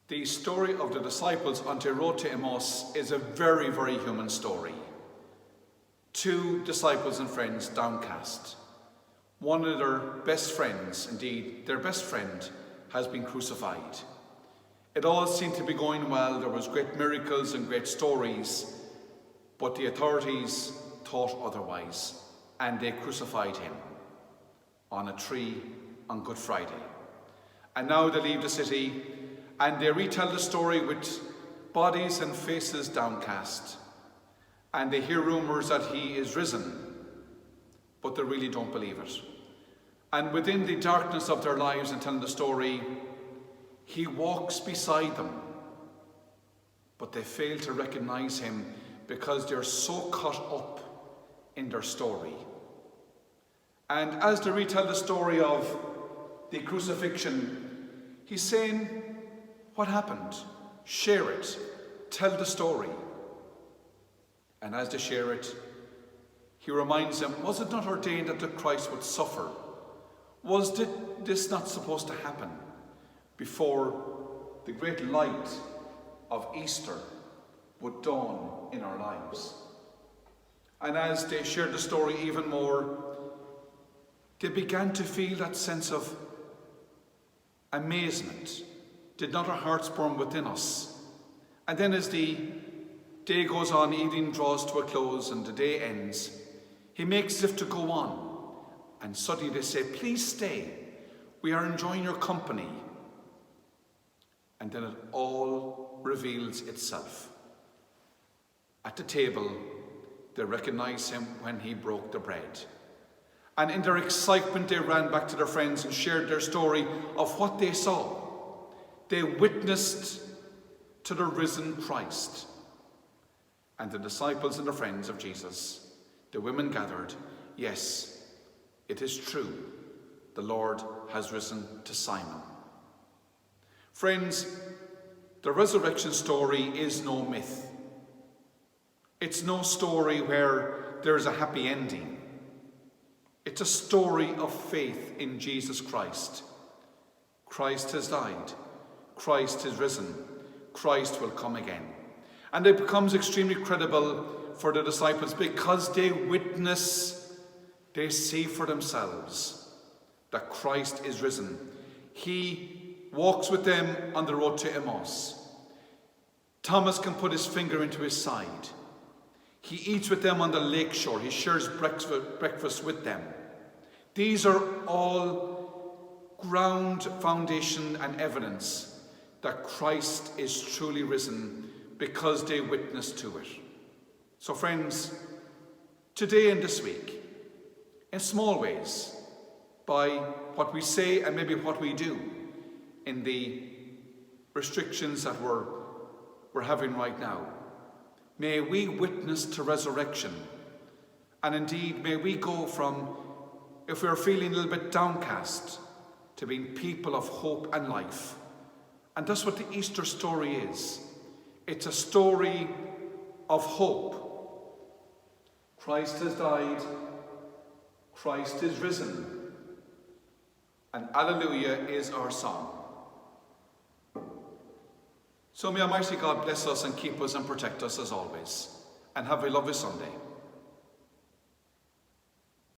The story of the disciples on their road to Emmaus is a very, very human story. Two disciples and friends downcast. One of their best friends, indeed their best friend, has been crucified. It all seemed to be going well. There was great miracles and great stories, but the authorities thought otherwise, and they crucified him on a tree on Good Friday. And now they leave the city and they retell the story with bodies and faces downcast. And they hear rumours that he is risen, but they really don't believe it. And within the darkness of their lives and telling the story, he walks beside them, but they fail to recognize him because they're so caught up in their story. And as they retell the story of the crucifixion, he's saying, what happened? Share it. Tell the story. And as they share it, he reminds them, was it not ordained that the Christ would suffer? Was this not supposed to happen before the great light of Easter would dawn in our lives? And as they shared the story even more, they began to feel that sense of amazement. Did not our hearts burn within us? And then as the day goes on, evening draws to a close and the day ends, he makes as if to go on. And suddenly they say, please stay. We are enjoying your company. And then it all reveals itself. At the table, they recognize him when he broke the bread. And in their excitement, they ran back to their friends and shared their story of what they saw. They witnessed to the risen Christ. And the disciples and the friends of Jesus, the women gathered, yes, it is true, the Lord has risen to Simon. Friends, the resurrection story is no myth. It's no story where there's a happy ending. It's a story of faith in Jesus Christ. Christ has died. Christ is risen. Christ will come again. And it becomes extremely credible for the disciples because they witness, they see for themselves that Christ is risen. He walks with them on the road to Emmaus. Thomas can put his finger into his side. He eats with them on the lakeshore. He shares breakfast with them. These are all ground, foundation, and evidence that Christ is truly risen because they witness to it. So friends, today and this week, in small ways, by what we say and maybe what we do in the restrictions that we're having right now, may we witness to resurrection. And indeed, may we go from, if we're feeling a little bit downcast, to being people of hope and life. And that's what the Easter story is. It's a story of hope. Christ has died. Christ is risen. And Alleluia is our song. So may Almighty God bless us and keep us and protect us as always. And have a lovely Sunday.